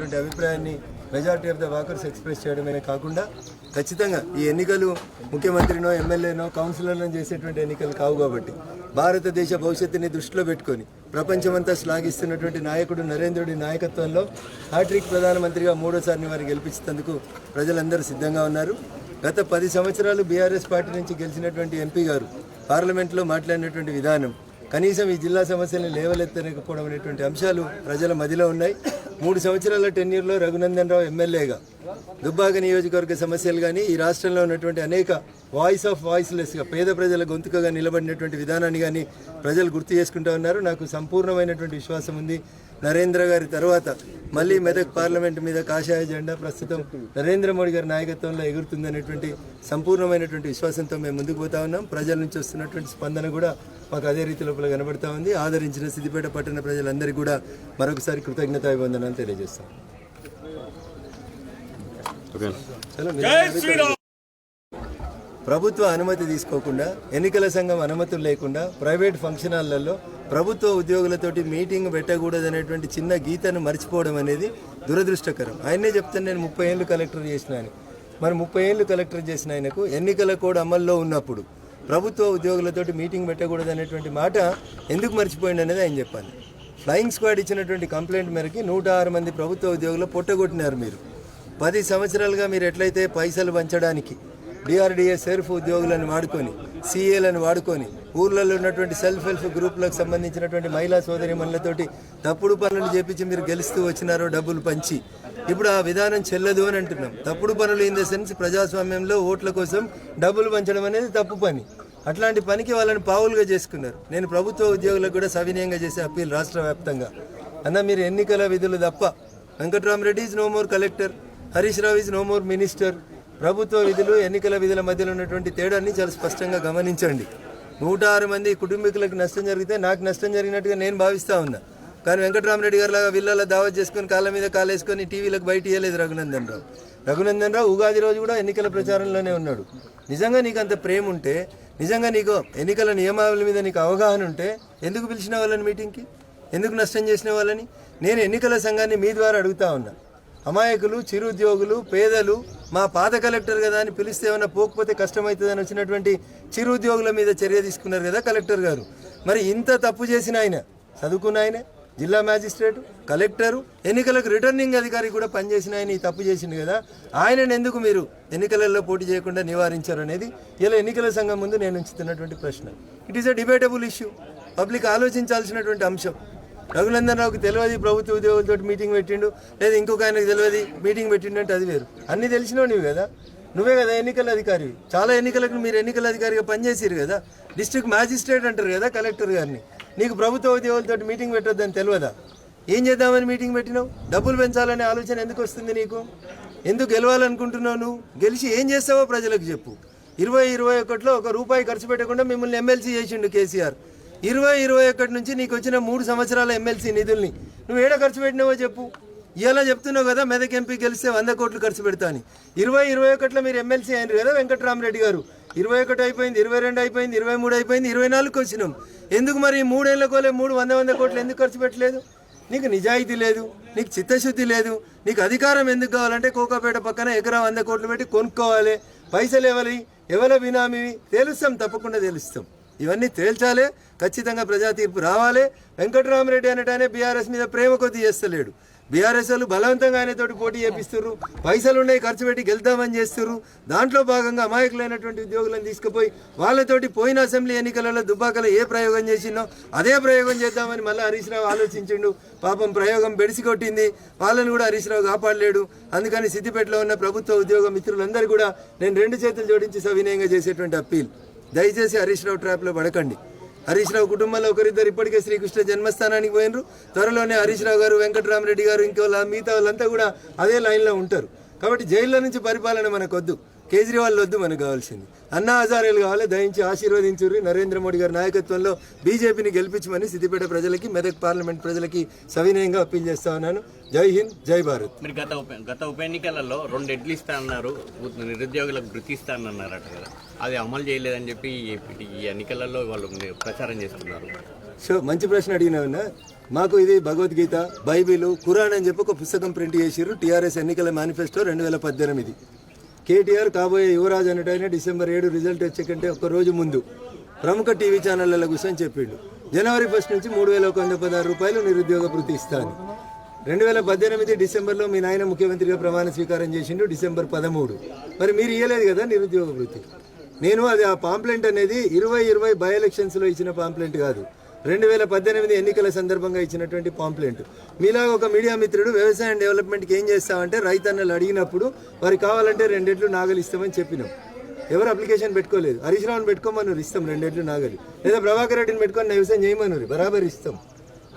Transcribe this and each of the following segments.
అనేటువంటి అభిప్రాయాన్ని majority of the walkers express చేయడమే కాకుండా ఖచ్చితంగా ఈ ఎన్నికలు ముఖ్యమంత్రినో ఎమ్మెల్యేనో కౌన్సిలర్లను చేసేటువంటి ఎన్నికలు కావు కాబట్టి భారతదేశ భవిష్యత్తుని దృష్టిలో పెట్టుకొని ప్రపంచమంతా శ్లాఘిస్తున్నటువంటి నాయకుడు నరేంద్రుడి నాయకత్వంలో హ్యాట్రిక్ ప్రధానమంత్రిగా మూడోసారిని వారు గెలిపించేందుకు ప్రజలందరూ సిద్ధంగా ఉన్నారు. గత 10 సంవత్సరాలు బీఆర్ఎస్ పార్టీ నుంచి గెలిచినటువంటి ఎంపీ గారు పార్లమెంట్లో మాట్లాడినటువంటి విధానం, కనీసం ఈ జిల్లా సమస్యలను లేవలెత్తలేకపోవడం అనేటువంటి అంశాలు ప్రజల మదిలో ఉన్నాయి. 3 సంవత్సరాల టెన్యూర్లో రఘునందన్ రావు ఎమ్మెల్యేగా దుబ్బాక నియోజకవర్గ సమస్యలు కానీ ఈ రాష్ట్రంలో ఉన్నటువంటి అనేక వాయిస్ ఆఫ్ వాయిస్లెస్గా పేద ప్రజల గొంతుకగా నిలబడినటువంటి విధానాన్ని కానీ ప్రజలు గుర్తు చేసుకుంటూ ఉన్నారు. నాకు సంపూర్ణమైనటువంటి విశ్వాసం ఉంది. నరేంద్ర గారి తర్వాత మళ్ళీ మెదక్ పార్లమెంటు మీద కాషాయ జెండా ప్రస్తుతం నరేంద్ర మోడీ గారి నాయకత్వంలో ఎగురుతుందనేటువంటి సంపూర్ణమైనటువంటి విశ్వాసంతో మేము ముందుకు పోతా ఉన్నాం. ప్రజల నుంచి వస్తున్నటువంటి స్పందన కూడా మాకు అదే రీతి లోపల కనబడతా ఉంది. ఆదరించిన సిద్దిపేట పట్టణ ప్రజలందరికీ కూడా మరొకసారి కృతజ్ఞతాభివందనాలు తెలియజేస్తాం. ప్రభుత్వ అనుమతి తీసుకోకుండా, ఎన్నికల సంఘం అనుమతులు లేకుండా ప్రైవేట్ ఫంక్షన్ హాళ్లలో ప్రభుత్వ ఉద్యోగులతోటి మీటింగ్ పెట్టకూడదనేటువంటి చిన్న గీతను మర్చిపోవడం అనేది దురదృష్టకరం. ఆయనే చెప్తాను, నేను 30 ఏళ్ళు కలెక్టర్ చేసిన అని. మరి 30 ఏళ్ళు కలెక్టర్ చేసిన ఆయనకు ఎన్నికల కోడ్ అమల్లో ఉన్నప్పుడు ప్రభుత్వ ఉద్యోగులతోటి మీటింగ్ పెట్టకూడదు అనేటువంటి మాట ఎందుకు మర్చిపోయింది అనేది ఆయన చెప్పాలి. ఫ్లయింగ్ స్క్వాడ్ ఇచ్చినటువంటి కంప్లైంట్ మేరకి 106 మంది ప్రభుత్వ ఉద్యోగులు పొట్టగొట్టినారు. మీరు 10 సంవత్సరాలుగా మీరు ఎట్లయితే పైసలు పంచడానికి డిఆర్డిఏ సెర్ఫ్ ఉద్యోగులను వాడుకొని, సిఏలను వాడుకొని, ఊర్లలో ఉన్నటువంటి సెల్ఫ్ హెల్ప్ గ్రూపులకు సంబంధించినటువంటి మహిళా సోదరిమణులతోటి తప్పుడు పనులు చేపించి మీరు గెలుస్తూ వచ్చినారో డబ్బులు పంచి, ఇప్పుడు ఆ విధానం చెల్లదు అని అంటున్నాం. తప్పుడు పనులు ఇన్ ద సెన్స్ ప్రజాస్వామ్యంలో ఓట్ల కోసం డబ్బులు పంచడం అనేది తప్పు పని. అట్లాంటి పనికి వాళ్ళని పావులుగా చేసుకున్నారు. నేను ప్రభుత్వ ఉద్యోగులకు కూడా సవినయంగా చేసే అప్పీల్ రాష్ట్ర వ్యాప్తంగా, అన్న మీరు ఎన్నికల విధులు తప్ప, Venkatrami Reddy is no more collector, Harish Rao is no more minister. ప్రభుత్వ విధులు ఎన్నికల విధుల మధ్యలో ఉన్నటువంటి తేడాన్ని చాలా స్పష్టంగా గమనించండి. 106 మంది కుటుంబీకులకు నష్టం జరిగితే నాకు నష్టం జరిగినట్టుగా నేను భావిస్తూ ఉన్నా. కానీ వెంకట్రామరెడ్డి గారు లాగా విల్లాల దావత్ చేసుకొని కాళ్ళ మీద కాలేసుకొని టీవీలకు బయట ఇవ్వలేదు రఘునందన్ రావు. ఉగాది రోజు కూడా ఎన్నికల ప్రచారంలోనే ఉన్నాడు. నిజంగా నీకు అంత ప్రేమ ఉంటే, నిజంగా నీకు ఎన్నికల నియమావళి మీద నీకు అవగాహన ఉంటే ఎందుకు పిలిచిన వాళ్ళని మీటింగ్కి, ఎందుకు నష్టం చేసిన వాళ్ళని? నేను ఎన్నికల సంఘాన్ని మీ ద్వారా అడుగుతా ఉన్నా. అమాయకులు, చిరుద్యోగులు, పేదలు మా పాత కలెక్టర్ కదా అని పిలిస్తే ఏమైనా పోకపోతే కష్టమవుతుందని వచ్చినటువంటి చిరుద్యోగుల మీద చర్య తీసుకున్నారు కదా కలెక్టర్ గారు. మరి ఇంత తప్పు చేసిన ఆయన, చదువుకున్న ఆయన, జిల్లా మ్యాజిస్ట్రేటు, కలెక్టరు, ఎన్నికలకు రిటర్నింగ్ అధికారి కూడా పనిచేసిన ఆయన ఈ తప్పు చేసింది కదా, ఆయనను ఎందుకు మీరు ఎన్నికలలో పోటీ చేయకుండా నివారించారు అనేది ఇలా ఎన్నికల సంఘం ముందు నేను ఉంచుతున్నటువంటి ప్రశ్న. It is a debatable issue. Public ఆలోచించాల్సినటువంటి అంశం. రఘునందన్ రావుకి తెలియదు ప్రభుత్వ ఉద్యోగులతో మీటింగ్ పెట్టిండు, లేదా ఇంకొక ఆయనకు తెలియదు మీటింగ్ పెట్టిండు అంటే అది వేరు. అన్నీ తెలిసినావు నువ్వు కదా, నువ్వే కదా ఎన్నికల అధికారి. చాలా ఎన్నికలకు మీరు ఎన్నికల అధికారిగా పనిచేసారు కదా. డిస్ట్రిక్ట్ మ్యాజిస్ట్రేట్ అంటారు కదా కలెక్టర్ గారిని. నీకు ప్రభుత్వ ఉద్యోగులతో మీటింగ్ పెట్టొద్దని తెలియదా? ఏం చేద్దామని మీటింగ్ పెట్టినావు? డబ్బులు పెంచాలనే ఆలోచన ఎందుకు వస్తుంది నీకు? ఎందుకు గెలవాలనుకుంటున్నావు? నువ్వు గెలిచి ఏం చేస్తావో ప్రజలకు చెప్పు. 2021లో ₹1 ఖర్చు పెట్టకుండా మిమ్మల్ని ఎమ్మెల్సీ చేసిండు కేసీఆర్. 2021 నుంచి నీకు వచ్చిన 3 సంవత్సరాల ఎమ్మెల్సీ నిధుల్ని నువ్వు ఏడ ఖర్చు పెట్టినావో చెప్పు. ఇలా చెప్తున్నావు కదా మెదక్ ఎంపీ గెలిస్తే 100 కోట్లు ఖర్చు పెడతా అని. 2021లో మీరు ఎమ్మెల్సీ అయినారు కదా వెంకట్రామరెడ్డి గారు. 21 అయిపోయింది, 22 అయిపోయింది, 23 అయిపోయింది, 24కి వచ్చినాం. ఎందుకు మరి 3 ఏళ్ళకోలే 100 కోట్లు ఎందుకు ఖర్చు పెట్టలేదు? నీకు నిజాయితీ లేదు, నీకు చిత్తశుద్ధి లేదు. నీకు అధికారం ఎందుకు కావాలంటే కోకాపేట పక్కన ఎకరా 100 కోట్లు పెట్టి కొనుక్కోవాలి. పైసలు ఎవరి బినామీవి తేలుస్తాం, తప్పకుండా తేలుస్తాం. ఇవన్నీ తేల్చాలి. ఖచ్చితంగా ప్రజా తీర్పు రావాలి. వెంకట్రామరెడ్డి అనేటానే బీఆర్ఎస్ మీద ప్రేమ కొద్ది చేస్తలేడు. బీఆర్ఎస్ వాళ్ళు బలవంతంగా ఆయనతోటి పోటీ చేపిస్తున్నారు. పైసలు ఉన్నాయి ఖర్చు పెట్టి గెలుద్దామని చేస్తున్నారు. దాంట్లో భాగంగా అమాయకులైనటువంటి ఉద్యోగులను తీసుకుపోయి వాళ్ళతోటి పోయిన అసెంబ్లీ ఎన్నికలలో దుబ్బాకలో ఏ ప్రయోగం చేసిందో అదే ప్రయోగం చేద్దామని మళ్ళీ హరీష్ రావు ఆలోచించిండు. పాపం ప్రయోగం బెడిసి కొట్టింది. వాళ్ళని కూడా హరీష్ రావు కాపాడలేడు. అందుకని సిద్దిపేటలో ఉన్న ప్రభుత్వ ఉద్యోగ మిత్రులందరూ కూడా నేను 2 చేతులు జోడించి సవినయంగా చేసేటువంటి అప్పీల్, దయచేసి హరీష్ రావు ట్రాప్లో పడకండి. హరీష్ రావు కుటుంబంలో ఒకరిద్దరు ఇప్పటికే శ్రీకృష్ణ జన్మస్థానానికి పోయినరు. త్వరలోనే హరీష్ రావు గారు, వెంకట్రామరెడ్డి గారు, ఇంకో మిగతా వాళ్ళంతా కూడా అదే లైన్లో ఉంటారు. కాబట్టి జైల్లో నుంచి పరిపాలన మనకొద్దు, కేజ్రీవాల్ వద్దు, మనకు కావాల్సింది అన్నా హజారేలు కావాలి. దయించి ఆశీర్వదించుర్రి. నరేంద్ర మోడీ గారి నాయకత్వంలో బీజేపీని గెలిపించమని సిద్దిపేట ప్రజలకి, మెదక్ పార్లమెంట్ ప్రజలకి సవినయంగా అప్పీల్ చేస్తా ఉన్నాను. జై హింద్, జై భారత్. మీరు గత ఉప ఎన్నికలలో 2 ఎడ్లు ఇస్తా అన్నారు, నిరుద్యోగులకు వృత్తి ఇస్తా అన్నారట కదా, అది అమలు చేయలేదని చెప్పి ఈ ఎన్నికలలో వాళ్ళు ప్రచారం చేస్తున్నారు. సో మంచి ప్రశ్న అడిగినావున్నా. మాకు ఇది భగవద్గీత, బైబిల్, ఖురాన్ అని చెప్పి ఒక పుస్తకం ప్రింట్ చేసిర్రు. టీఆర్ఎస్ ఎన్నికల మేనిఫెస్టో 2018. కేటీఆర్ కాబోయే యువరాజు అన్నట్టయినా December 7 రిజల్ట్ వచ్చే కంటే ఒక రోజు ముందు ప్రముఖ టీవీ ఛానళ్ల కూర్చొని చెప్పిండు, January 1 నుంచి 3,116 రూపాయలు నిరుద్యోగ భృతి ఇస్తాను. 2018 డిసెంబర్లో మీ నాయన ముఖ్యమంత్రిగా ప్రమాణ స్వీకారం చేసిండు, December 13. మరి మీరు ఇవ్వలేదు కదా నిరుద్యోగ భృతి. నేను అది ఆ పాంప్లెంట్ అనేది 2020 బై ఎలక్షన్స్లో ఇచ్చిన పాంప్లెంట్ కాదు, 2018 ఎన్నికల సందర్భంగా ఇచ్చినటువంటి పాంప్లెంట్. మీలాగా ఒక మీడియా మిత్రుడు వ్యవసాయ డెవలప్మెంట్కి ఏం చేస్తామంటే రైతన్నలు అడిగినప్పుడు వారికి కావాలంటే 2 ఎడ్లు నాగలు ఇస్తామని చెప్పినాం. ఎవరు అప్లికేషన్ పెట్టుకోలేదు. హరీష్ రావుని పెట్టుకోమన్నారు, ఇస్తాం 2 ఎడ్లు నాగలి. లేదా ప్రభాకర్ రెడ్డిని పెట్టుకొని వ్యవసాయం చేయమన్నారు, బరాబర్ ఇస్తాం.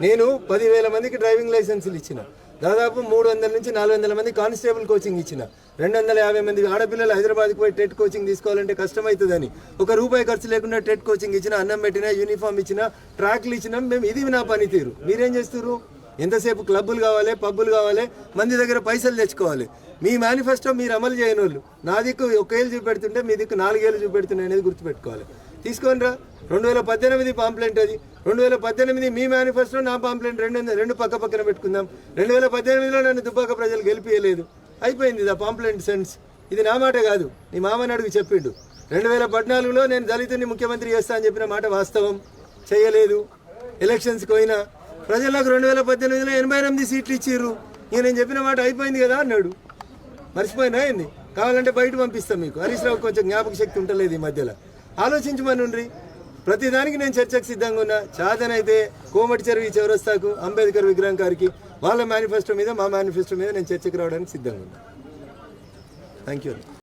నేను 10,000 మందికి డ్రైవింగ్ లైసెన్సులు ఇచ్చిన, దాదాపు 300 నుంచి 400 మంది కానిస్టేబుల్ కోచింగ్ ఇచ్చిన, 250 మంది ఆడపిల్లలు హైదరాబాద్కి పోయి టెట్ కోచింగ్ తీసుకోవాలంటే కష్టమవుతుందని ₹1 ఖర్చు లేకుండా టెట్ కోచింగ్ ఇచ్చిన, అన్నం పెట్టినా, యూనిఫామ్ ఇచ్చినా, ట్రాక్లు ఇచ్చినాం. మేము ఇది నా పనితీరు. మీరేం చేస్తారు? ఎంతసేపు క్లబ్బులు కావాలి, పబ్బులు కావాలి, మంది దగ్గర పైసలు తెచ్చుకోవాలి. మీ మేనిఫెస్టో మీరు అమలు చేయని వాళ్ళు నా దిక్కు 1 ఏళ్ళు చూపెడుతుంటే మీ దిక్కు 4 ఏళ్ళు చూపెడుతున్నాయి అనేది గుర్తుపెట్టుకోవాలి. తీసుకోండి రా, 2018 పాంప్లెంట్ అది. 2018 మీ మేనిఫెస్టో, నా పాంప్లెంట్ రెండు పక్క పక్కన పెట్టుకుందాం. 2018లో నన్ను దుబ్బాక ప్రజలు గెలిపియలేదు, అయిపోయింది ఆ పాంప్లెంట్ సెన్స్. ఇది నా మాట కాదు, నీ మామని అడుగు చెప్పిండు. 2014లో నేను దళితుని ముఖ్యమంత్రి చేస్తా అని చెప్పిన మాట వాస్తవం, చేయలేదు. ఎలక్షన్స్కి పోయినా ప్రజలకు 2018లో 88 సీట్లు ఇచ్చిర్రు. ఇక నేను చెప్పిన మాట అయిపోయింది కదా అన్నాడు. మర్చిపోయినా ఏంది? కావాలంటే బయట పంపిస్తాం మీకు. హరీష్ రావు కొంచెం జ్ఞాపక శక్తి ఉంటలేదు ఈ మధ్యలో, ఆలోచించమనుండ్రి. ప్రతిదానికి నేను చర్చకు సిద్ధంగా ఉన్నా. చాతనైతే కోమటి చెరువు చౌరస్తాకు, అంబేద్కర్ విగ్రహం గారికి, వాళ్ళ మేనిఫెస్టో మీద, మా మేనిఫెస్టో మీద నేను చర్చకు రావడానికి సిద్ధంగా ఉన్నా. Thank you.